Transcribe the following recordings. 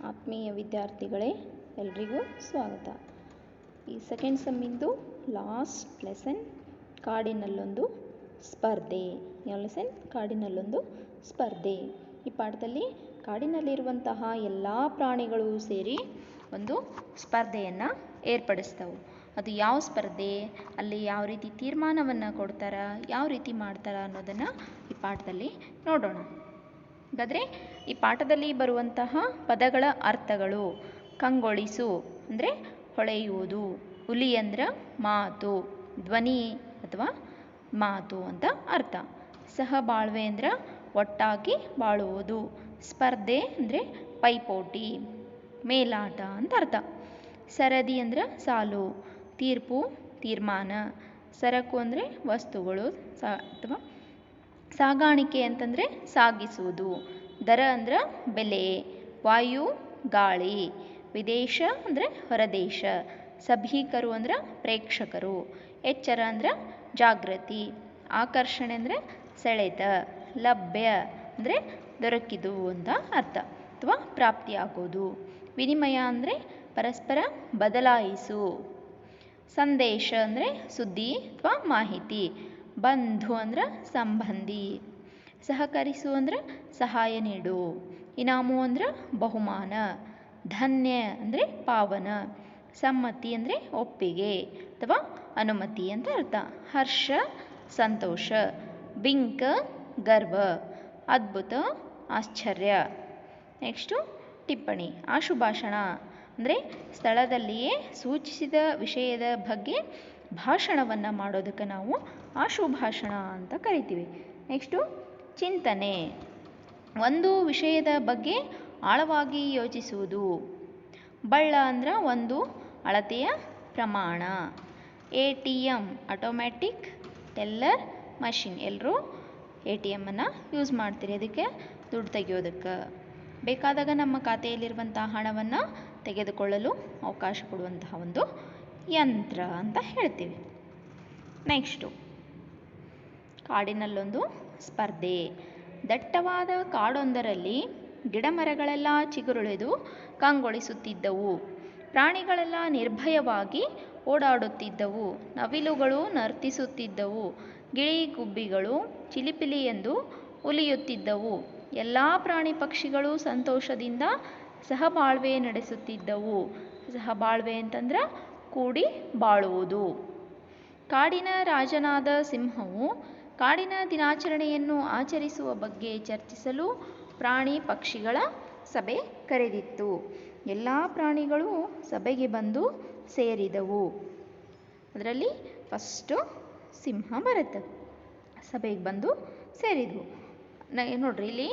ಆತ್ಮೀಯ ವಿದ್ಯಾರ್ಥಿಗಳೇ, ಎಲ್ರಿಗೂ ಸ್ವಾಗತ. ಈ ಸೆಕೆಂಡ್ ಸೆಮ್ಮಿಂದು ಲಾಸ್ಟ್ ಲೆಸನ್ ಕಾಡಿನಲ್ಲೊಂದು ಸ್ಪರ್ಧೆ. ಯಾವ ಲೆಸನ್? ಕಾಡಿನಲ್ಲೊಂದು ಸ್ಪರ್ಧೆ. ಈ ಪಾಠದಲ್ಲಿ ಕಾಡಿನಲ್ಲಿರುವಂತಹ ಎಲ್ಲ ಪ್ರಾಣಿಗಳು ಸೇರಿ ಒಂದು ಸ್ಪರ್ಧೆಯನ್ನು ಏರ್ಪಡಿಸ್ತವೆ. ಅದು ಯಾವ ಸ್ಪರ್ಧೆ, ಅಲ್ಲಿ ಯಾವ ರೀತಿ ತೀರ್ಮಾನವನ್ನು ಕೊಡ್ತಾರ, ಯಾವ ರೀತಿ ಮಾಡ್ತಾರ ಅನ್ನೋದನ್ನು ಈ ಪಾಠದಲ್ಲಿ ನೋಡೋಣ. ಹಾಗಾದರೆ ಈ ಪಾಠದಲ್ಲಿ ಬರುವಂತಹ ಪದಗಳ ಅರ್ಥಗಳು: ಕಂಗೊಳಿಸು ಅಂದರೆ ಹೊಳೆಯುವುದು, ಹುಲಿ ಅಂದ್ರೆ ಮಾತು, ಧ್ವನಿ ಅಥವಾ ಮಾತು ಅಂತ ಅರ್ಥ. ಸಹಬಾಳ್ವೆ ಅಂದ್ರೆ ಒಟ್ಟಾಗಿ ಬಾಳುವುದು, ಸ್ಪರ್ಧೆ ಅಂದರೆ ಪೈಪೋಟಿ, ಮೇಲಾಟ ಅಂತ ಅರ್ಥ. ಸರದಿ ಅಂದ್ರೆ ಸಾಲು, ತೀರ್ಪು ತೀರ್ಮಾನ, ಸರಕು ಅಂದರೆ ವಸ್ತುಗಳು ಅಥವಾ ಸಾಗಾಣಿಕೆ ಅಂತಂದರೆ ಸಾಗಿಸುವುದು, ದರ ಅಂದ್ರೆ ಬೆಲೆ, ವಾಯು ಗಾಳಿ, ವಿದೇಶ ಅಂದರೆ ಹೊರದೇಶ, ಸಭಿಕರು ಅಂದ್ರೆ ಪ್ರೇಕ್ಷಕರು, ಎಚ್ಚರ ಅಂದ್ರೆ ಜಾಗೃತಿ, ಆಕರ್ಷಣೆ ಅಂದರೆ ಸೆಳೆತ, ಲಭ್ಯ ಅಂದರೆ ದೊರಕಿದು ಅಂತ ಅರ್ಥ ಅಥವಾ ಪ್ರಾಪ್ತಿಯಾಗೋದು, ವಿನಿಮಯ ಅಂದರೆ ಪರಸ್ಪರ ಬದಲಾಯಿಸು, ಸಂದೇಶ ಅಂದರೆ ಸುದ್ದಿ ಅಥವಾ ಮಾಹಿತಿ, ಬಂಧು ಅಂದ್ರೆ ಸಂಬಂಧಿ, ಸಹಕರಿಸು ಅಂದರೆ ಸಹಾಯ ನೀಡು, ಇನಾಮು ಅಂದರೆ ಬಹುಮಾನ, ಧನ್ಯ ಅಂದರೆ ಪಾವನ, ಸಮ್ಮತಿ ಅಂದರೆ ಒಪ್ಪಿಗೆ ಅಥವಾ ಅನುಮತಿ ಅಂತ ಅರ್ಥ. ಹರ್ಷ ಸಂತೋಷ, ಬಿಂಕ ಗರ್ವ, ಅದ್ಭುತ ಆಶ್ಚರ್ಯ. ನೆಕ್ಸ್ಟು ಟಿಪ್ಪಣಿ. ಆಶುಭಾಷಣ ಅಂದರೆ ಸ್ಥಳದಲ್ಲಿಯೇ ಸೂಚಿಸಿದ ವಿಷಯದ ಬಗ್ಗೆ ಭಾಷಣವನ್ನು ಮಾಡೋದಕ್ಕೆ ನಾವು ಆಶುಭಾಷಣ ಅಂತ ಕರಿತೀವಿ. ನೆಕ್ಸ್ಟು ಚಿಂತನೆ, ಒಂದು ವಿಷಯದ ಬಗ್ಗೆ ಆಳವಾಗಿ ಯೋಚಿಸುವುದು. ಬಳ್ಳ ಅಂದ್ರೆ ಒಂದು ಅಳತೆಯ ಪ್ರಮಾಣ. ATM automatic teller machine. ಎಲ್ಲರೂ ATM ಅನ್ನು ಯೂಸ್ ಮಾಡ್ತೀರಿ, ಅದಕ್ಕೆ ದುಡ್ಡು ತೆಗೆಯೋದಕ್ಕೆ. ಬೇಕಾದಾಗ ನಮ್ಮ ಖಾತೆಯಲ್ಲಿರುವಂಥ ಹಣವನ್ನು ತೆಗೆದುಕೊಳ್ಳಲು ಅವಕಾಶ ಕೊಡುವಂತಹ ಒಂದು ಯಂತ್ರ ಅಂತ ಹೇಳ್ತೀವಿ. ನೆಕ್ಸ್ಟು ಕಾಡಿನಲ್ಲೊಂದು ಸ್ಪರ್ಧೆ. ದಟ್ಟವಾದ ಕಾಡೊಂದರಲ್ಲಿ ಗಿಡಮರಗಳೆಲ್ಲ ಚಿಗುರುಳಿದು ಕಂಗೊಳಿಸುತ್ತಿದ್ದವು. ಪ್ರಾಣಿಗಳೆಲ್ಲ ನಿರ್ಭಯವಾಗಿ ಓಡಾಡುತ್ತಿದ್ದವು. ನವಿಲುಗಳು ನರ್ತಿಸುತ್ತಿದ್ದವು. ಗಿಳಿ ಗುಬ್ಬಿಗಳು ಚಿಲಿಪಿಲಿ ಎಂದು ಉಲಿಯುತ್ತಿದ್ದವು. ಎಲ್ಲ ಪ್ರಾಣಿ ಪಕ್ಷಿಗಳು ಸಂತೋಷದಿಂದ ಸಹಬಾಳ್ವೆ ನಡೆಸುತ್ತಿದ್ದವು. ಸಹಬಾಳ್ವೆ ಅಂತಂದ್ರೆ ಕೂಡಿ ಬಾಳುವುದು. ಕಾಡಿನ ರಾಜನಾದ ಸಿಂಹವು ಕಾಡಿನ ದಿನಾಚರಣೆಯನ್ನು ಆಚರಿಸುವ ಬಗ್ಗೆ ಚರ್ಚಿಸಲು ಪ್ರಾಣಿ ಪಕ್ಷಿಗಳ ಸಭೆ ಕರೆದಿತ್ತು. ಎಲ್ಲ ಪ್ರಾಣಿಗಳು ಸಭೆಗೆ ಬಂದು ಸೇರಿದವು. ಅದರಲ್ಲಿ ಫಸ್ಟು ಸಿಂಹ ಬರುತ್ತೆ, ಸಭೆಗೆ ಬಂದು ಸೇರಿದವು. ನೋಡ್ರಿ, ಇಲ್ಲಿ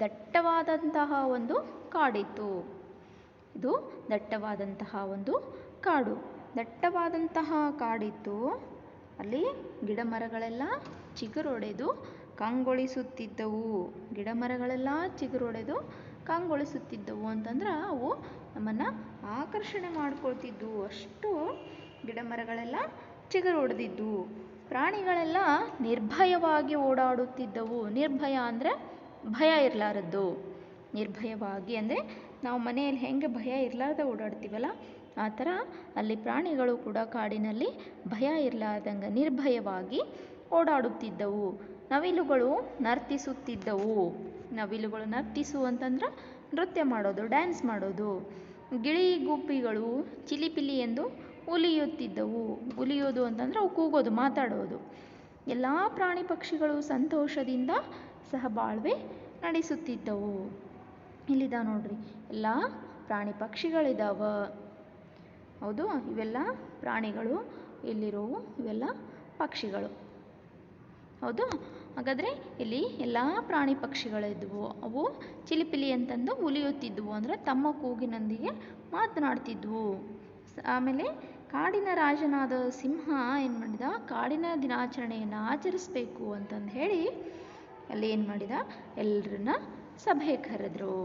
ದಟ್ಟವಾದಂತಹ ಒಂದು ಕಾಡಿತ್ತು. ಇದು ದಟ್ಟವಾದಂತಹ ಒಂದು ಕಾಡು. ದಟ್ಟವಾದಂತಹ ಕಾಡಿತ್ತು, ಅಲ್ಲಿ ಗಿಡ ಮರಗಳೆಲ್ಲ ಚಿಗುರೊಡೆದು ಕಂಗೊಳಿಸುತ್ತಿದ್ದವು. ಗಿಡ ಮರಗಳೆಲ್ಲ ಚಿಗುರೊಡೆದು ಕಂಗೊಳಿಸುತ್ತಿದ್ದವು ಅಂತಂದ್ರೆ ಅವು ನಮ್ಮನ್ನು ಆಕರ್ಷಣೆ ಮಾಡ್ಕೊಳ್ತಿದ್ವು. ಅಷ್ಟು ಗಿಡ ಮರಗಳೆಲ್ಲ ಚಿಗುರೊಡೆದಿದ್ವು. ಪ್ರಾಣಿಗಳೆಲ್ಲ ನಿರ್ಭಯವಾಗಿ ಓಡಾಡುತ್ತಿದ್ದವು. ನಿರ್ಭಯ ಅಂದರೆ ಭಯ ಇರಲಾರದ್ದು. ನಿರ್ಭಯವಾಗಿ ಅಂದರೆ ನಾವು ಮನೆಯಲ್ಲಿ ಹೆಂಗೆ ಭಯ ಇರಲಾರ್ದೆ ಓಡಾಡ್ತೀವಲ್ಲ, ಆ ಥರ ಅಲ್ಲಿ ಪ್ರಾಣಿಗಳು ಕೂಡ ಕಾಡಿನಲ್ಲಿ ಭಯ ಇರಲಾರ್ದಂಗೆ ನಿರ್ಭಯವಾಗಿ ಓಡಾಡುತ್ತಿದ್ದವು. ನವಿಲುಗಳು ನರ್ತಿಸುತ್ತಿದ್ದವು. ನವಿಲುಗಳು ನರ್ತಿಸು ಅಂತಂದ್ರೆ ನೃತ್ಯ ಮಾಡೋದು, ಡ್ಯಾನ್ಸ್ ಮಾಡೋದು. ಗಿಳಿ ಗುಬ್ಬಿಗಳು ಚಿಲಿಪಿಲಿ ಎಂದು ಉಲಿಯುತ್ತಿದ್ದವು. ಉಲಿಯೋದು ಅಂತಂದ್ರೆ ಅವು ಕೂಗೋದು, ಮಾತಾಡೋದು. ಎಲ್ಲ ಪ್ರಾಣಿ ಪಕ್ಷಿಗಳು ಸಂತೋಷದಿಂದ ಸಹಬಾಳ್ವೆ ನಡೆಸುತ್ತಿದ್ದವು. ಇಲ್ಲಿದ್ದಾವೆ ನೋಡ್ರಿ, ಎಲ್ಲ ಪ್ರಾಣಿ ಪಕ್ಷಿಗಳಿದ್ದಾವ. ಹೌದು, ಇವೆಲ್ಲ ಪ್ರಾಣಿಗಳು, ಇಲ್ಲಿರೋವು ಇವೆಲ್ಲ ಪಕ್ಷಿಗಳು. ಹೌದು, ಹಾಗಾದರೆ ಇಲ್ಲಿ ಎಲ್ಲ ಪ್ರಾಣಿ ಪಕ್ಷಿಗಳಿದ್ವು. ಅವು ಚಿಲಿಪಿಲಿ ಅಂತಂದು ಉಲಿಯುತ್ತಿದ್ವು ಅಂದರೆ ತಮ್ಮ ಕೂಗಿನೊಂದಿಗೆ ಮಾತನಾಡ್ತಿದ್ವು. ಆಮೇಲೆ ಕಾಡಿನ ರಾಜನಾದ ಸಿಂಹ ಏನು ಮಾಡಿದ, ಕಾಡಿನ ದಿನಾಚರಣೆಯನ್ನು ಆಚರಿಸಬೇಕು ಅಂತಂದು ಹೇಳಿ ಅಲ್ಲಿ ಏನು ಮಾಡಿದ, ಎಲ್ಲರನ್ನ ಸಭೆ ಕರೆದ್ರು.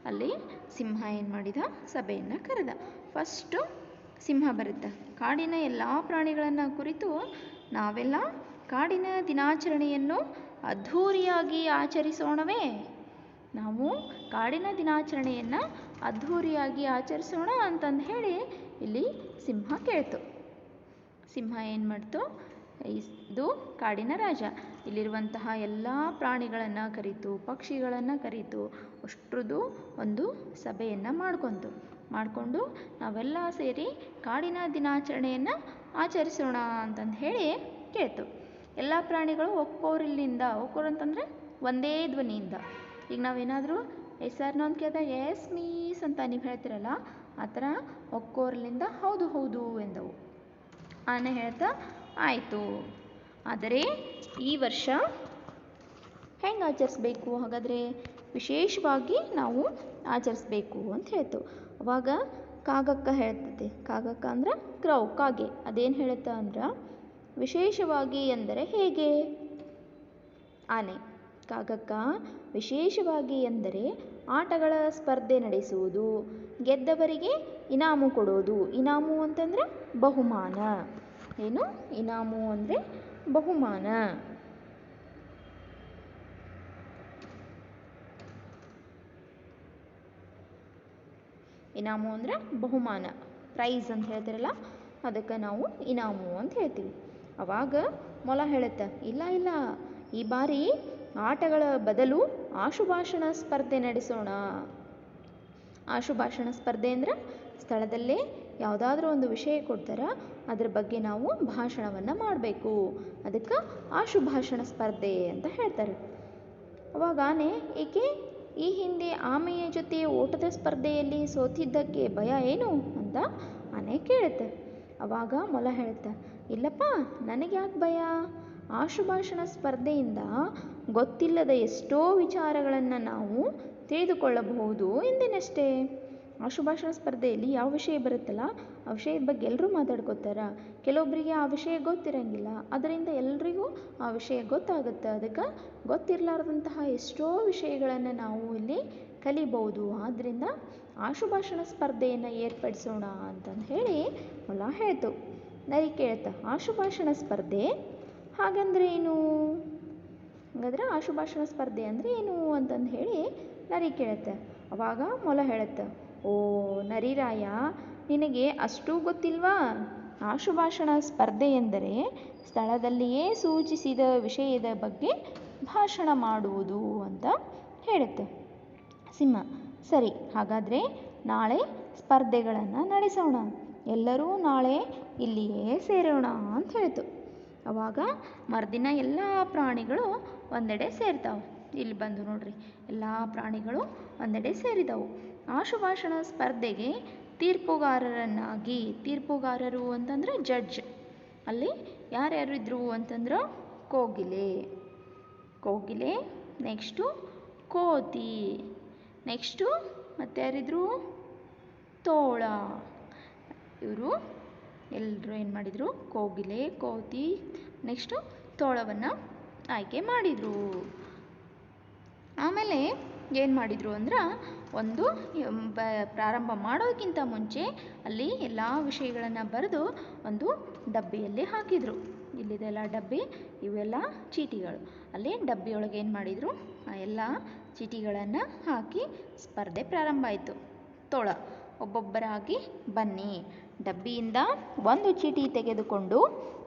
ಅಲ್ಲಿ ಸಿಂಹ ಏನು ಮಾಡಿದ, ಸಭೆಯನ್ನು ಕರೆದ. ಫಸ್ಟು ಸಿಂಹ ಬರುತ್ತೆ. ಕಾಡಿನ ಎಲ್ಲ ಪ್ರಾಣಿಗಳನ್ನು ಕುರಿತು ನಾವೆಲ್ಲ ಕಾಡಿನ ದಿನಾಚರಣೆಯನ್ನು ಅದ್ಧೂರಿಯಾಗಿ ಆಚರಿಸೋಣವೇ ನಾವು ಕಾಡಿನ ದಿನಾಚರಣೆಯನ್ನು ಅದ್ಧೂರಿಯಾಗಿ ಆಚರಿಸೋಣ ಅಂತಂದು ಹೇಳಿ ಇಲ್ಲಿ ಸಿಂಹ ಕೇಳ್ತು. ಸಿಂಹ ಏನು ಮಾಡ್ತು, ಇದು ಕಾಡಿನ ರಾಜ, ಇಲ್ಲಿರುವಂತಹ ಎಲ್ಲ ಪ್ರಾಣಿಗಳನ್ನು ಕರೀತು, ಪಕ್ಷಿಗಳನ್ನು ಕರೀತು, ಅಷ್ಟ್ರದ್ದು ಒಂದು ಸಭೆಯನ್ನು ಮಾಡಿಕೊಂಡು ನಾವೆಲ್ಲ ಸೇರಿ ಕಾಡಿನ ದಿನಾಚರಣೆಯನ್ನು ಆಚರಿಸೋಣ ಅಂತಂದು ಹೇಳಿ ಕೇಳ್ತು. ಎಲ್ಲ ಪ್ರಾಣಿಗಳು ಒಕ್ಕೋರು ಅಂತಂದರೆ ಒಂದೇ ಧ್ವನಿಯಿಂದ. ಈಗ ನಾವೇನಾದರೂ ಹೆಸರನ್ನ ಅಂತ ಕೇಳಿದಾಗ ಎಸ್ ಮೀಸ್ ಅಂತ ನೀವು ಹೇಳ್ತಿರಲ್ಲ, ಆ ಥರ ಒಕ್ಕೋರ್ಲಿಂದ ಹೌದು ಹೌದು ಎಂದವು. ಆನೆ ಹೇಳ್ತಾ ಆಯಿತು, ಆದರೆ ಈ ವರ್ಷ ಹೆಂಗೆ ಆಚರಿಸ್ಬೇಕು, ಹಾಗಾದರೆ ವಿಶೇಷವಾಗಿ ನಾವು ಆಚರಿಸ್ಬೇಕು ಅಂತ ಹೇಳ್ತು. ಅವಾಗ ಕಾಗಕ್ಕ ಹೇಳ್ತದೆ, ಕಾಗಕ್ಕ ಅಂದ್ರೆ ಕ್ರೌ, ಕಾಗೆ, ಅದೇನು ಹೇಳುತ್ತಾ ಅಂದ್ರೆ ವಿಶೇಷವಾಗಿ ಎಂದರೆ ಹೇಗೆ. ಆನೆ ಕಾಗಕ್ಕ ವಿಶೇಷವಾಗಿ ಎಂದರೆ ಆಟಗಳ ಸ್ಪರ್ಧೆ ನಡೆಸುವುದು, ಗೆದ್ದವರಿಗೆ ಇನಾಮು ಕೊಡೋದು. ಇನಾಮು ಅಂತಂದರೆ ಬಹುಮಾನ. ಏನು ಇನಾಮು ಅಂದರೆ ಬಹುಮಾನ. ಇನಾಮು ಅಂದರೆ ಬಹುಮಾನ, ಪ್ರೈಸ್ ಅಂತ ಹೇಳ್ತಾರಲ್ಲ, ಅದಕ್ಕೆ ನಾವು ಇನಾಮು ಅಂತ ಹೇಳ್ತೀವಿ. ಅವಾಗ ಮೊಲ ಹೇಳುತ್ತೆ, ಇಲ್ಲ ಈ ಬಾರಿ ಆಟಗಳ ಬದಲು ಆಶುಭಾಷಣ ಸ್ಪರ್ಧೆ ನಡೆಸೋಣ. ಆಶುಭಾಷಣ ಸ್ಪರ್ಧೆ ಅಂದರೆ ಸ್ಥಳದಲ್ಲೇ ಯಾವುದಾದ್ರೂ ಒಂದು ವಿಷಯ ಕೊಡ್ತಾರೆ, ಅದ್ರ ಬಗ್ಗೆ ನಾವು ಭಾಷಣವನ್ನು ಮಾಡಬೇಕು, ಅದಕ್ಕೆ ಆಶುಭಾಷಣ ಸ್ಪರ್ಧೆ ಅಂತ ಹೇಳ್ತಾರೆ. ಅವಾಗ ಆನೆ, ಏಕೆ ಈ ಹಿಂದೆ ಆಮೆಯ ಜೊತೆ ಓಟದ ಸ್ಪರ್ಧೆಯಲ್ಲಿ ಸೋತಿದ್ದಕ್ಕೆ ಭಯ ಏನು ಅಂತ ಆನೆ ಕೇಳುತ್ತೆ. ಅವಾಗ ಮೊಲ ಹೇಳುತ್ತೆ, ಇಲ್ಲಪ್ಪ ನನಗೆ ಯಾಕೆ ಭಯ, ಆಶುಭಾಷಣ ಸ್ಪರ್ಧೆಯಿಂದ ಗೊತ್ತಿಲ್ಲದ ಎಷ್ಟೋ ವಿಚಾರಗಳನ್ನು ನಾವು ತಿಳಿದುಕೊಳ್ಳಬಹುದು ಎಂದೇನಷ್ಟೇ. ಆಶುಭಾಷಣ ಸ್ಪರ್ಧೆಯಲ್ಲಿ ಯಾವ ವಿಷಯ ಬರುತ್ತಲ್ಲ ಆ ವಿಷಯದ ಬಗ್ಗೆ ಎಲ್ಲರೂ ಮಾತಾಡ್ಕೋತಾರೆ. ಕೆಲವೊಬ್ಬರಿಗೆ ಆ ವಿಷಯ ಗೊತ್ತಿರಂಗಿಲ್ಲ, ಅದರಿಂದ ಎಲ್ರಿಗೂ ಆ ವಿಷಯ ಗೊತ್ತಾಗುತ್ತೆ. ಅದಕ್ಕೆ ಗೊತ್ತಿರಲಾರ್ದಂತಹ ಎಷ್ಟೋ ವಿಷಯಗಳನ್ನು ನಾವು ಇಲ್ಲಿ ಕಲಿಬಹುದು. ಆದ್ದರಿಂದ ಆಶುಭಾಷಣ ಸ್ಪರ್ಧೆಯನ್ನು ಏರ್ಪಡಿಸೋಣ ಅಂತಂದು ಹೇಳಿ ಮೊಲ ಹೇಳ್ತು. ನರಿ ಕೇಳ್ತಾ, ಆಶುಭಾಷಣ ಸ್ಪರ್ಧೆ ಹಾಗಂದ್ರೆ ಏನು, ಹಾಗಾದ್ರೆ ಆಶುಭಾಷಣ ಸ್ಪರ್ಧೆ ಅಂದರೆ ಏನು ಅಂತಂದು ಹೇಳಿ ನರಿ ಕೇಳುತ್ತೆ. ಅವಾಗ ಮೊಲ ಹೇಳುತ್ತೆ, ಓ ನರಿರಾಯ, ನಿನಗೆ ಅಷ್ಟೂ ಗೊತ್ತಿಲ್ವಾ, ಆಶುಭಾಷಣ ಸ್ಪರ್ಧೆ ಎಂದರೆ ಸ್ಥಳದಲ್ಲಿಯೇ ಸೂಚಿಸಿದ ವಿಷಯದ ಬಗ್ಗೆ ಭಾಷಣ ಮಾಡುವುದು ಅಂತ ಹೇಳುತ್ತೆ. ಸಿಂಹ, ಸರಿ, ಹಾಗಾದರೆ ನಾಳೆ ಸ್ಪರ್ಧೆಗಳನ್ನು ನಡೆಸೋಣ, ಎಲ್ಲರೂ ನಾಳೆ ಇಲ್ಲಿಯೇ ಸೇರೋಣ ಅಂತ ಹೇಳ್ತು. ಅವಾಗ ಮರುದಿನ ಎಲ್ಲ ಪ್ರಾಣಿಗಳು ಒಂದೆಡೆ ಸೇರ್ತಾವೆ. ಇಲ್ಲಿ ಬಂದು ನೋಡ್ರಿ, ಎಲ್ಲ ಪ್ರಾಣಿಗಳು ಒಂದೆಡೆ ಸೇರಿದವು. ಆಶುಭಾಷಣ ಸ್ಪರ್ಧೆಗೆ ತೀರ್ಪುಗಾರರು ಅಂತಂದ್ರೆ ಜಡ್ಜ್. ಅಲ್ಲಿ ಯಾರ್ಯಾರು ಇದ್ರು ಅಂತಂದ್ರೆ ಕೋಗಿಲೆ, ನೆಕ್ಸ್ಟು ಕೋತಿ, ನೆಕ್ಸ್ಟು ಮತ್ತೆ ಯಾರಿದ್ರು ತೋಳ. ಇವರು ಎಲ್ಲರೂ ಏನು ಮಾಡಿದರು, ಕೋಗಿಲೆ, ಕೋತಿ, ನೆಕ್ಸ್ಟು ತೋಳವನ್ನು ಆಯ್ಕೆ ಮಾಡಿದರು. ಆಮೇಲೆ ಏನು ಮಾಡಿದರು ಅಂದ್ರೆ, ಒಂದು ಪ್ರಾರಂಭ ಮಾಡೋದಕ್ಕಿಂತ ಮುಂಚೆ ಅಲ್ಲಿ ಎಲ್ಲ ವಿಷಯಗಳನ್ನು ಬರೆದು ಒಂದು ಡಬ್ಬಿಯಲ್ಲಿ ಹಾಕಿದರು. ಇಲ್ಲಿದೆಲ್ಲ ಡಬ್ಬಿ, ಇವೆಲ್ಲ ಚೀಟಿಗಳು. ಅಲ್ಲಿ ಡಬ್ಬಿಯೊಳಗೆ ಏನು ಮಾಡಿದರು, ಆ ಎಲ್ಲ ಚೀಟಿಗಳನ್ನು ಹಾಕಿ ಸ್ಪರ್ಧೆ ಪ್ರಾರಂಭ ಆಯಿತು. ತೋಳ, ಒಬ್ಬೊಬ್ಬರಾಗಿ ಬನ್ನಿ, ಡಬ್ಬಿಯಿಂದ ಒಂದು ಚೀಟಿ ತೆಗೆದುಕೊಂಡು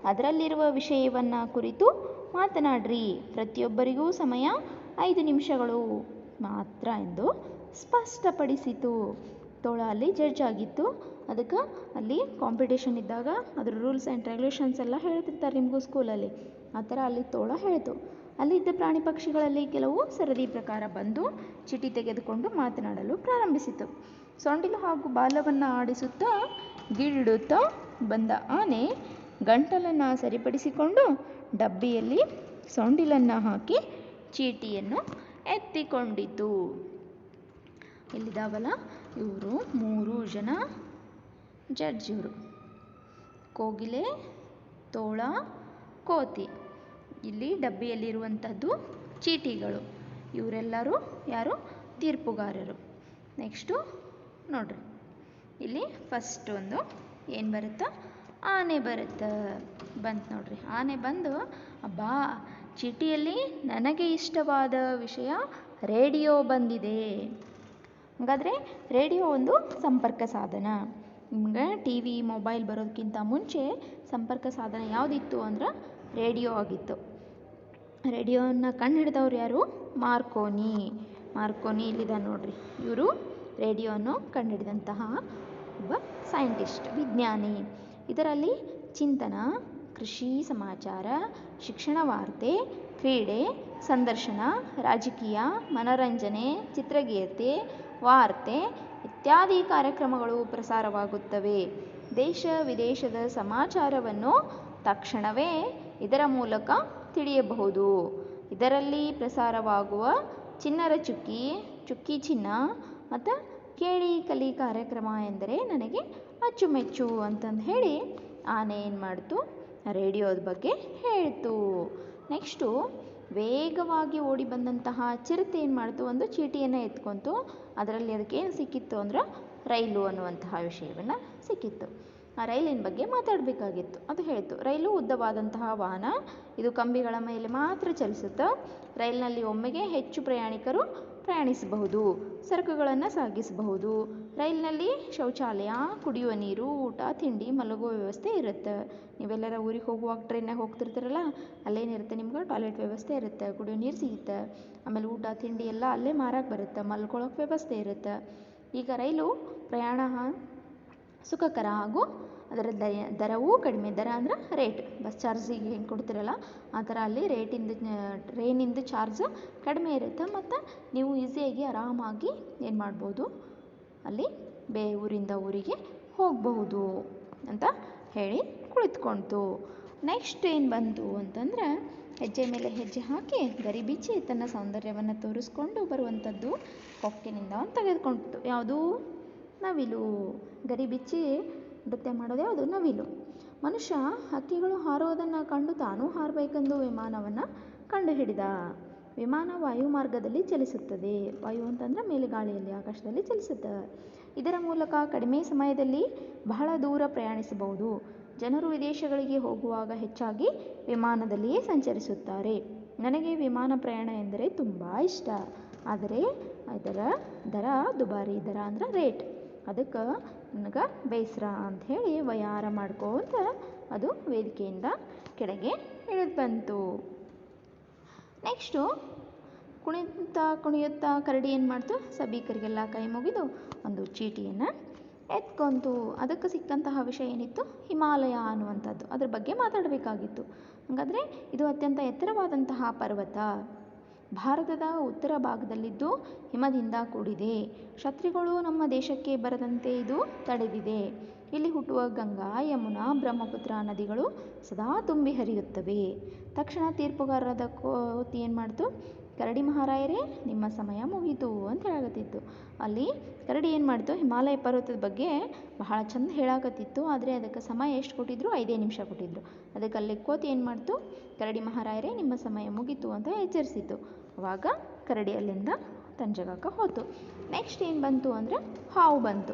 ಅದರಲ್ಲಿರುವ ವಿಷಯವನ್ನು ಕುರಿತು ಮಾತನಾಡ್ರಿ, ಪ್ರತಿಯೊಬ್ಬರಿಗೂ ಸಮಯ 5 ನಿಮಿಷಗಳು ಮಾತ್ರ ಎಂದು ಸ್ಪಷ್ಟಪಡಿಸಿತು. ತೋಳ ಅಲ್ಲಿ ಜಡ್ಜ್ ಆಗಿತ್ತು. ಅದಕ್ಕೆ ಅಲ್ಲಿ ಕಾಂಪಿಟೇಷನ್ ಇದ್ದಾಗ ಅದ್ರ ರೂಲ್ಸ್ ಆ್ಯಂಡ್ ರೆಗ್ಯುಲೇಷನ್ಸ್ ಎಲ್ಲ ಹೇಳ್ತಿರ್ತಾರೆ ನಿಮಗೂ ಸ್ಕೂಲಲ್ಲಿ, ಆ ಥರ ಅಲ್ಲಿ ತೋಳ ಹೇಳಿತು. ಅಲ್ಲಿದ್ದ ಪ್ರಾಣಿ ಪಕ್ಷಿಗಳಲ್ಲಿ ಕೆಲವು ಸರದಿ ಪ್ರಕಾರ ಬಂದು ಚೀಟಿ ತೆಗೆದುಕೊಂಡು ಮಾತನಾಡಲು ಪ್ರಾರಂಭಿಸಿತು. ಸೊಂಡಿಲು ಹಾಗೂ ಬಾಲವನ್ನು ಆಡಿಸುತ್ತಾ ಗೀಳಿಡುತ್ತಾ ಬಂದ ಆನೆ ಗಂಟಲನ್ನು ಸರಿಪಡಿಸಿಕೊಂಡು ಡಬ್ಬಿಯಲ್ಲಿ ಸೊಂಡಿಲನ್ನು ಹಾಕಿ ಚೀಟಿಯನ್ನು ಎತ್ತಿಕೊಂಡಿತು. ಇಲ್ಲಿದ್ದಾವಲ್ಲ ಇವರು 3 ಜನ ಜಡ್ಜ್. ಇವರು ಕೋಗಿಲೆ, ತೋಳ, ಕೋತಿ. ಇಲ್ಲಿ ಡಬ್ಬಿಯಲ್ಲಿರುವಂಥದ್ದು ಚೀಟಿಗಳು. ಇವರೆಲ್ಲರೂ ಯಾರು, ತೀರ್ಪುಗಾರರು. ನೆಕ್ಸ್ಟು ನೋಡ್ರಿ, ಇಲ್ಲಿ ಫಸ್ಟ್ ಒಂದು ಏನು ಬರುತ್ತಾ, ಆನೆ ಬರುತ್ತೆ. ಬಂತು ನೋಡ್ರಿ, ಆನೆ ಬಂದು, ಅಬ್ಬಾ ಚೀಟಿಯಲ್ಲಿ ನನಗೆ ಇಷ್ಟವಾದ ವಿಷಯ ರೇಡಿಯೋ ಬಂದಿದೆ. ಹಾಗಾದರೆ ರೇಡಿಯೋ ಒಂದು ಸಂಪರ್ಕ ಸಾಧನ. ನಿಮ್ಗೆ ಟಿ ವಿ ಮೊಬೈಲ್ ಬರೋದಕ್ಕಿಂತ ಮುಂಚೆ ಸಂಪರ್ಕ ಸಾಧನ ಯಾವುದಿತ್ತು ಅಂದ್ರೆ ರೇಡಿಯೋ ಆಗಿತ್ತು. ರೇಡಿಯೋನ ಕಂಡು ಹಿಡಿದವ್ರು ಯಾರು? ಮಾರ್ಕೋನಿ ಇಲ್ಲಿದೆ ನೋಡ್ರಿ. ಇವರು ರೇಡಿಯೋವನ್ನು ಕಂಡುಹಿಡಿದಂತಹ ಒಬ್ಬ ಸೈಂಟಿಸ್ಟ್, ವಿಜ್ಞಾನಿ. ಇದರಲ್ಲಿ ಚಿಂತನ, ಕೃಷಿ ಸಮಾಚಾರ, ಶಿಕ್ಷಣ ವಾರ್ತೆ, ಕ್ರೀಡೆ, ಸಂದರ್ಶನ, ರಾಜಕೀಯ, ಮನರಂಜನೆ, ಚಿತ್ರಗೀತೆ, ವಾರ್ತೆ ಇತ್ಯಾದಿ ಕಾರ್ಯಕ್ರಮಗಳು ಪ್ರಸಾರವಾಗುತ್ತವೆ. ದೇಶ ವಿದೇಶದ ಸಮಾಚಾರವನ್ನು ತಕ್ಷಣವೇ ಇದರ ಮೂಲಕ ತಿಳಿಯಬಹುದು. ಇದರಲ್ಲಿ ಪ್ರಸಾರವಾಗುವ ಚಿನ್ನರ ಚುಕ್ಕಿ ಚಿನ್ನ ಮತ್ತು ಕೇಳಿ ಕಲಿ ಕಾರ್ಯಕ್ರಮ ಎಂದರೆ ನನಗೆ ಅಚ್ಚುಮೆಚ್ಚು ಅಂತಂದು ಹೇಳಿ ಆನೆ ಏನು ಮಾಡ್ತು? ರೇಡಿಯೋದ ಬಗ್ಗೆ ಹೇಳ್ತು. ನೆಕ್ಸ್ಟು ವೇಗವಾಗಿ ಓಡಿ ಬಂದಂತಹ ಚಿರತೆ ಏನು ಮಾಡ್ತು? ಒಂದು ಚೀಟಿಯನ್ನು ಎತ್ಕೊಂತು. ಅದರಲ್ಲಿ ಅದಕ್ಕೆ ಏನು ಸಿಕ್ಕಿತ್ತು ಅಂದ್ರೆ ರೈಲು ಅನ್ನುವಂತಹ ವಿಷಯವನ್ನು ಸಿಕ್ಕಿತ್ತು. ಆ ರೈಲಿನ ಬಗ್ಗೆ ಮಾತಾಡಬೇಕಾಗಿತ್ತು. ಅದು ಹೇಳ್ತು, ರೈಲು ಉದ್ದವಾದಂತಹ ವಾಹನ, ಇದು ಕಂಬಿಗಳ ಮೇಲೆ ಮಾತ್ರ ಚಲಿಸುತ್ತೆ. ರೈಲಿನಲ್ಲಿ ಒಮ್ಮೆಗೆ ಹೆಚ್ಚು ಪ್ರಯಾಣಿಕರು ಪ್ರಯಾಣಿಸಬಹುದು, ಸರಕುಗಳನ್ನು ಸಾಗಿಸಬಹುದು. ರೈಲಿನಲ್ಲಿ ಶೌಚಾಲಯ, ಕುಡಿಯುವ ನೀರು, ಊಟ, ತಿಂಡಿ, ಮಲಗುವ ವ್ಯವಸ್ಥೆ ಇರುತ್ತೆ. ನೀವೆಲ್ಲರ ಊರಿಗೆ ಹೋಗುವಾಗ ಟ್ರೈನಾಗ ಹೋಗ್ತಿರ್ತೀರಲ್ಲ, ಅಲ್ಲೇನಿರುತ್ತೆ? ನಿಮ್ಗೆ ಟಾಯ್ಲೆಟ್ ವ್ಯವಸ್ಥೆ ಇರುತ್ತೆ, ಕುಡಿಯೋ ನೀರು ಸಿಗುತ್ತೆ, ಆಮೇಲೆ ಊಟ ತಿಂಡಿ ಎಲ್ಲ ಅಲ್ಲೇ ಮಾರಾಕ್ ಬರುತ್ತೆ, ಮಲ್ಕೊಳ್ಳೋಕೆ ವ್ಯವಸ್ಥೆ ಇರುತ್ತೆ. ಈಗ ರೈಲು ಪ್ರಯಾಣ ಸುಖಕರ ಹಾಗೂ ಅದರ ದರವೂ ಕಡಿಮೆ. ದರ ಅಂದ್ರೆ ರೇಟ್, ಬಸ್ ಚಾರ್ಜಿಗೆ ಹೆಂಗೆ ಕೊಡ್ತಿರಲ್ಲ ಆ ಥರ ಅಲ್ಲಿ ಟ್ರೈನಿಂದು ಚಾರ್ಜ್ ಕಡಿಮೆ ಇರುತ್ತೆ. ಮತ್ತು ನೀವು ಈಸಿಯಾಗಿ ಆರಾಮಾಗಿ ಏನು ಮಾಡ್ಬೋದು? ಅಲ್ಲಿ ಊರಿಂದ ಊರಿಗೆ ಹೋಗಬಹುದು ಅಂತ ಹೇಳಿ ಕುಳಿತುಕೊಂತು. ನೆಕ್ಸ್ಟ್ ಏನು ಬಂತು ಅಂತಂದ್ರೆ, ಹೆಜ್ಜೆ ಮೇಲೆ ಹೆಜ್ಜೆ ಹಾಕಿ ಗರಿ ಬಿಚ್ಚಿ ತನ್ನ ಸೌಂದರ್ಯವನ್ನು ತೋರಿಸ್ಕೊಂಡು ಬರುವಂಥದ್ದು ಕೊಕ್ಕಿನಿಂದ ತೆಗೆದುಕೊಂಡಿತು. ಯಾವುದು? ನವಿಲು. ಗರಿ ಬಿಚ್ಚಿ ನೃತ್ಯ ಮಾಡೋದು ಯಾವುದು? ನವಿಲು. ಮನುಷ್ಯ ಹಕ್ಕಿಗಳು ಹಾರೋದನ್ನು ಕಂಡು ತಾನೂ ಹಾರಬೇಕೆಂದು ವಿಮಾನವನ್ನು ಕಂಡುಹಿಡಿದ. ವಿಮಾನ ವಾಯು ಮಾರ್ಗದಲ್ಲಿ ಚಲಿಸುತ್ತದೆ. ವಾಯು ಅಂತಂದರೆ ಮೇಲೆ ಗಾಳಿಯಲ್ಲಿ, ಆಕಾಶದಲ್ಲಿ ಚಲಿಸುತ್ತದೆ. ಇದರ ಮೂಲಕ ಕಡಿಮೆ ಸಮಯದಲ್ಲಿ ಬಹಳ ದೂರ ಪ್ರಯಾಣಿಸಬಹುದು. ಜನರು ವಿದೇಶಗಳಿಗೆ ಹೋಗುವಾಗ ಹೆಚ್ಚಾಗಿ ವಿಮಾನದಲ್ಲಿಯೇ ಸಂಚರಿಸುತ್ತಾರೆ. ನನಗೆ ವಿಮಾನ ಪ್ರಯಾಣ ಎಂದರೆ ತುಂಬ ಇಷ್ಟ. ಆದರೆ ಇದರ ದರ ದುಬಾರಿ. ದರ ಅಂದ್ರೆ ರೇಟ್. ಅದಕ್ಕೆ ನನಗೆ ಬೇಸರ ಅಂಥೇಳಿ ವಯಾರ ಮಾಡ್ಕೋತ ಅದು ವೇದಿಕೆಯಿಂದ ಕೆಳಗೆ ಇಳಿದು ಬಂತು. ನೆಕ್ಸ್ಟು ಕುಣಿಯುತ್ತಾ ಕರಡಿ ಏನು ಮಾಡ್ತು? ಸಭಿಕರಿಗೆಲ್ಲ ಕೈ ಮುಗಿದು ಒಂದು ಚೀಟಿಯನ್ನು ಎತ್ಕೊಂತು. ಅದಕ್ಕೆ ಸಿಕ್ಕಂತಹ ವಿಷಯ ಏನಿತ್ತು? ಹಿಮಾಲಯ ಅನ್ನುವಂಥದ್ದು. ಅದ್ರ ಬಗ್ಗೆ ಮಾತಾಡಬೇಕಾಗಿತ್ತು. ಹಾಗಾದರೆ ಇದು ಅತ್ಯಂತ ಎತ್ತರವಾದಂತಹ ಪರ್ವತ. ಭಾರತದ ಉತ್ತರ ಭಾಗದಲ್ಲಿದ್ದು ಹಿಮದಿಂದ ಕೂಡಿದೆ. ಶತ್ರುಗಳು ನಮ್ಮ ದೇಶಕ್ಕೆ ಬರದಂತೆ ಇದು ತಡೆದಿದೆ. ಇಲ್ಲಿ ಹುಟ್ಟುವ ಗಂಗಾ, ಯಮುನಾ, ಬ್ರಹ್ಮಪುತ್ರ ನದಿಗಳು ಸದಾ ತುಂಬಿ ಹರಿಯುತ್ತವೆ. ತಕ್ಷಣ ತೀರ್ಪುಗಾರರಾದ ಕೋತಿ ಏನು ಮಾಡ್ತು? ಕರಡಿ ಮಹಾರಾಯರೇ, ನಿಮ್ಮ ಸಮಯ ಮುಗೀತು ಅಂತ ಹೇಳಕತ್ತಿತ್ತು. ಅಲ್ಲಿ ಕರಡಿ ಏನು ಮಾಡ್ತು? ಹಿಮಾಲಯ ಪರ್ವತದ ಬಗ್ಗೆ ಬಹಳ ಚಂದ ಹೇಳಕತ್ತಿತ್ತು. ಆದರೆ ಅದಕ್ಕೆ ಸಮಯ ಎಷ್ಟು ಕೊಟ್ಟಿದ್ರು? 5 ನಿಮಿಷ ಕೊಟ್ಟಿದ್ರು. ಅದಕ್ಕೆ ಅಲ್ಲಿ ಕೋತಿ ಏನು ಮಾಡ್ತು? ಕರಡಿ ಮಹಾರಾಯರೇ, ನಿಮ್ಮ ಸಮಯ ಮುಗೀತು ಅಂತ ಎಚ್ಚರಿಸಿತು. ಅವಾಗ ಕರಡಿ ಅಲ್ಲಿಂದ ತನ್ನ ಜಾಗಕ್ಕೆ ಹೋತು. ನೆಕ್ಸ್ಟ್ ಏನು ಬಂತು ಅಂದರೆ ಹಾವು ಬಂತು.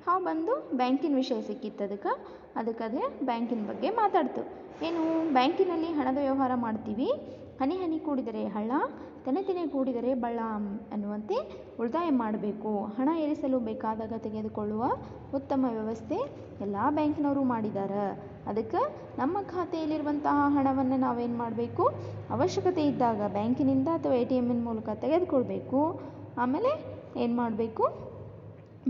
ಹಾವು ಬಂದು ಬ್ಯಾಂಕಿನ ವಿಷಯ ಸಿಕ್ಕಿತ್ತು ಅದಕ್ಕೆ ಅದೇ ಬ್ಯಾಂಕಿನ ಬಗ್ಗೆ ಮಾತಾಡ್ತು. ಏನು? ಬ್ಯಾಂಕಿನಲ್ಲಿ ಹಣದ ವ್ಯವಹಾರ ಮಾಡ್ತೀವಿ. ಹನಿ ಹನಿ ಕೂಡಿದರೆ ಹಳ್ಳ, ತೆನೆ ತೆನೆ ಕೂಡಿದರೆ ಬಳ್ಳ ಅನ್ನುವಂತೆ ಉಳಿತಾಯ ಮಾಡಬೇಕು. ಹಣ ಇರಿಸಲು ಬೇಕಾದಾಗ ತೆಗೆದುಕೊಳ್ಳುವ ಉತ್ತಮ ವ್ಯವಸ್ಥೆ ಎಲ್ಲ ಬ್ಯಾಂಕಿನವರು ಮಾಡಿದ್ದಾರೆ. ಅದಕ್ಕೆ ನಮ್ಮ ಖಾತೆಯಲ್ಲಿರುವಂತಹ ಹಣವನ್ನು ನಾವೇನು ಮಾಡಬೇಕು? ಅವಶ್ಯಕತೆ ಇದ್ದಾಗ ಬ್ಯಾಂಕಿನಿಂದ ಅಥವಾ ATM ಮೂಲಕ ತೆಗೆದುಕೊಳ್ಬೇಕು. ಆಮೇಲೆ ಏನು ಮಾಡಬೇಕು?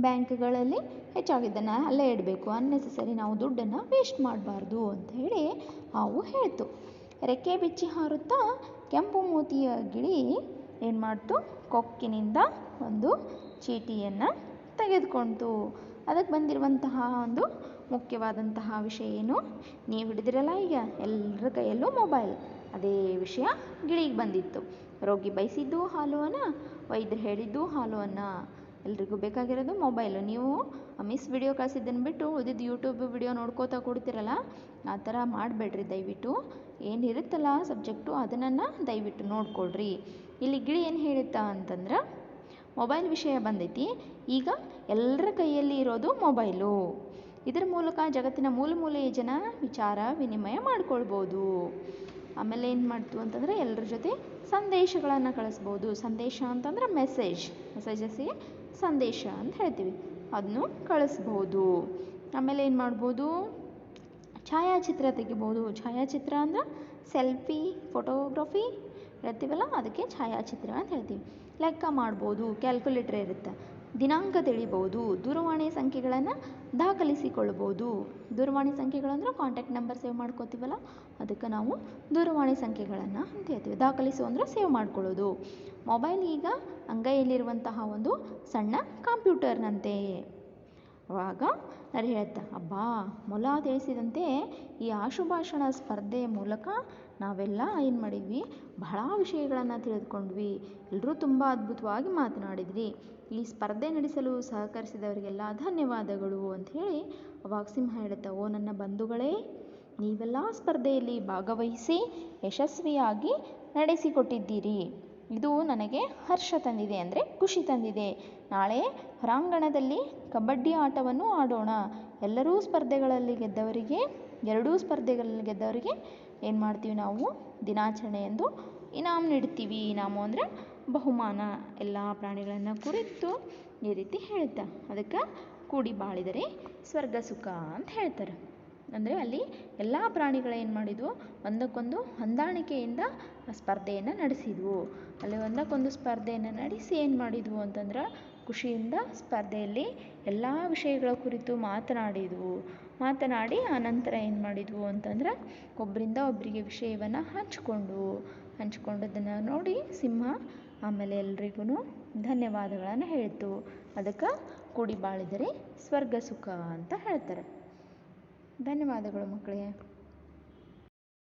ಬ್ಯಾಂಕ್ಗಳಲ್ಲಿ ಹೆಚ್ಚಾಗಿದ್ದನ್ನು ಅಲ್ಲೇ ಇಡಬೇಕು. ಅನ್ನೆಸೆಸರಿ ನಾವು ದುಡ್ಡನ್ನು ವೇಸ್ಟ್ ಮಾಡಬಾರ್ದು ಅಂತ ಹೇಳಿ ಹಾವು ಹೇಳ್ತು. ರೆಕ್ಕೆ ಬಿಚ್ಚಿ ಹಾರುತ್ತಾ ಕೆಂಪು ಮೂತಿಯ ಗಿಳಿ ಏನು ಮಾಡ್ತು? ಕೊಕ್ಕಿನಿಂದ ಒಂದು ಚೀಟಿಯನ್ನು ತೆಗೆದುಕೊಂತು. ಅದಕ್ಕೆ ಬಂದಿರುವಂತಹ ಒಂದು ಮುಖ್ಯವಾದಂತಹ ವಿಷಯ ಏನು? ನೀವು ಹಿಡಿದಿರಲ್ಲ, ಈಗ ಎಲ್ಲರ ಕೈಯಲ್ಲೂ ಮೊಬೈಲ್. ಅದೇ ವಿಷಯ ಗಿಳಿಗೆ ಬಂದಿತ್ತು. ರೋಗಿ ಬಯಸಿದ್ದು ಹಾಲು ಅನ್ನ, ವೈದ್ಯರು ಹೇಳಿದ್ದು ಹಾಲು ಅನ್ನ. ಎಲ್ರಿಗೂ ಬೇಕಾಗಿರೋದು ಮೊಬೈಲು. ನೀವು ಮಿಸ್ ವಿಡಿಯೋ ಕಳಿಸಿದ್ದನ್ನು ಬಿಟ್ಟು ಉಳಿದಿದ್ದು ಯೂಟ್ಯೂಬ್ ವಿಡಿಯೋ ನೋಡ್ಕೋತಾ ಕೊಡ್ತಿರಲ್ಲ, ಆ ಥರ ಮಾಡಬೇಡ್ರಿ ದಯವಿಟ್ಟು. ಏನಿರುತ್ತಲ್ಲ ಸಬ್ಜೆಕ್ಟು ಅದನ್ನು ದಯವಿಟ್ಟು ನೋಡ್ಕೊಳ್ರಿ. ಇಲ್ಲಿ ಗಿಳಿ ಏನು ಹೇಳುತ್ತಾ ಅಂತಂದ್ರೆ, ಮೊಬೈಲ್ ವಿಷಯ ಬಂದೈತಿ. ಈಗ ಎಲ್ಲರ ಕೈಯಲ್ಲಿ ಇರೋದು ಮೊಬೈಲು. ಇದರ ಮೂಲಕ ಜಗತ್ತಿನ ಮೂಲೆ ಮೂಲೆಯ ಜನ ವಿಚಾರ ವಿನಿಮಯ ಮಾಡ್ಕೊಳ್ಬೋದು. ಆಮೇಲೆ ಏನು ಮಾಡ್ತು ಅಂತಂದರೆ ಎಲ್ಲರ ಜೊತೆ ಸಂದೇಶಗಳನ್ನು ಕಳಿಸ್ಬೋದು. ಸಂದೇಶ ಅಂತಂದ್ರೆ ಮೆಸೇಜಸ್ಸಿಗೆ ಸಂದೇಶ ಅಂತ ಹೇಳ್ತೀವಿ, ಅದನ್ನು ಕಳಿಸ್ಬೋದು. ಆಮೇಲೆ ಏನು ಮಾಡ್ಬೋದು, ಛಾಯಾಚಿತ್ರ ತೆಗಿಬೋದು. ಛಾಯಾಚಿತ್ರ ಅಂದ್ರೆ ಸೆಲ್ಫಿ ಫೋಟೋಗ್ರಫಿ ಹೇಳ್ತೀವಲ್ಲ, ಅದಕ್ಕೆ ಛಾಯಾಚಿತ್ರ ಅಂತ ಹೇಳ್ತೀವಿ. ಲೆಕ್ಕ ಮಾಡ್ಬೋದು, ಕ್ಯಾಲ್ಕುಲೇಟರ್ ಇರುತ್ತೆ. ದಿನಾಂಕ ತಿಳಿಬೋದು, ದೂರವಾಣಿ ಸಂಖ್ಯೆಗಳನ್ನು ದಾಖಲಿಸಿಕೊಳ್ಬೋದು. ದೂರವಾಣಿ ಸಂಖ್ಯೆಗಳಂದ್ರೆ ಕಾಂಟ್ಯಾಕ್ಟ್ ನಂಬರ್ ಸೇವ್ ಮಾಡ್ಕೋತೀವಲ್ಲ, ಅದಕ್ಕೆ ನಾವು ದೂರವಾಣಿ ಸಂಖ್ಯೆಗಳನ್ನು ಅಂತ ಹೇಳ್ತೀವಿ. ದಾಖಲಿಸು ಅಂದರೆ ಸೇವ್ ಮಾಡ್ಕೊಳ್ಳೋದು. ಮೊಬೈಲ್ ಈಗ ಅಂಗೈಯಲ್ಲಿರುವಂತಹ ಒಂದು ಸಣ್ಣ ಕಂಪ್ಯೂಟರ್ನಂತೆ. ಆವಾಗ ನಾನು ಹೇಳ್ತಾ ಅಬ್ಬಾ ಮೊಲ ತಿಳಿಸಿದಂತೆ ಈ ಆಶುಭಾಷಣ ಸ್ಪರ್ಧೆಯ ಮೂಲಕ ನಾವೆಲ್ಲ ಏನು ಮಾಡಿದ್ವಿ, ಬಹಳ ವಿಷಯಗಳನ್ನು ತಿಳಿದುಕೊಂಡ್ವಿ. ಎಲ್ಲರೂ ತುಂಬ ಅದ್ಭುತವಾಗಿ ಮಾತನಾಡಿದ್ರಿ. ಈ ಸ್ಪರ್ಧೆ ನಡೆಸಲು ಸಹಕರಿಸಿದವರಿಗೆಲ್ಲ ಧನ್ಯವಾದಗಳು ಅಂಥೇಳಿ ಅವಾಗ ಸಿಂಹ ಹೇಳುತ್ತಾ, ಓ ನನ್ನ ಬಂಧುಗಳೇ, ನೀವೆಲ್ಲ ಸ್ಪರ್ಧೆಯಲ್ಲಿ ಭಾಗವಹಿಸಿ ಯಶಸ್ವಿಯಾಗಿ ನಡೆಸಿಕೊಟ್ಟಿದ್ದೀರಿ. ಇದು ನನಗೆ ಹರ್ಷ ತಂದಿದೆ, ಅಂದರೆ ಖುಷಿ ತಂದಿದೆ. ನಾಳೆ ಹೊರಾಂಗಣದಲ್ಲಿ ಕಬಡ್ಡಿ ಆಟವನ್ನು ಆಡೋಣ. ಎರಡೂ ಸ್ಪರ್ಧೆಗಳಲ್ಲಿ ಗೆದ್ದವರಿಗೆ ಏನು ಮಾಡ್ತೀವಿ ನಾವು, ದಿನಾಚರಣೆ ಎಂದು ಇನಾಮ್ ನೀಡ್ತೀವಿ. ಇನಾಮು ಅಂದರೆ ಬಹುಮಾನ. ಎಲ್ಲ ಪ್ರಾಣಿಗಳನ್ನು ಕುರಿತು ಈ ರೀತಿ ಹೇಳ್ತಾ, ಅದಕ್ಕೆ ಕೂಡಿ ಬಾಳಿದರೆ ಸ್ವರ್ಗ ಸುಖ ಅಂತ ಹೇಳ್ತಾರೆ. ಅಂದರೆ ಅಲ್ಲಿ ಎಲ್ಲ ಪ್ರಾಣಿಗಳೇನು ಮಾಡಿದ್ವು, ಒಂದಕ್ಕೊಂದು ಹೊಂದಾಣಿಕೆಯಿಂದ ಸ್ಪರ್ಧೆಯನ್ನು ನಡೆಸಿದ್ವು. ಅಲ್ಲಿ ಒಂದಕ್ಕೊಂದು ಸ್ಪರ್ಧೆಯನ್ನು ನಡೆಸಿ ಏನು ಮಾಡಿದ್ವು ಅಂತಂದ್ರೆ, ಖುಷಿಯಿಂದ ಸ್ಪರ್ಧೆಯಲ್ಲಿ ಎಲ್ಲ ವಿಷಯಗಳ ಕುರಿತು ಮಾತನಾಡಿ ಆನಂತರ ಏನು ಮಾಡಿದ್ವು ಅಂತಂದ್ರೆ, ಒಬ್ಬರಿಂದ ಒಬ್ಬರಿಗೆ ವಿಷಯವನ್ನು ಹಂಚ್ಕೊಂಡದನ್ನು ನೋಡಿ ಸಿಂಹ ಆಮೇಲೆ ಎಲ್ರಿಗೂ ಧನ್ಯವಾದಗಳನ್ನು ಹೇಳ್ತು. ಅದಕ್ಕೆ ಕೂಡಿ ಬಾಳಿದರೆ ಸ್ವರ್ಗ ಸುಖ ಅಂತ ಹೇಳ್ತಾರೆ. ಧನ್ಯವಾದಗಳು ಮಕ್ಕಳೇ.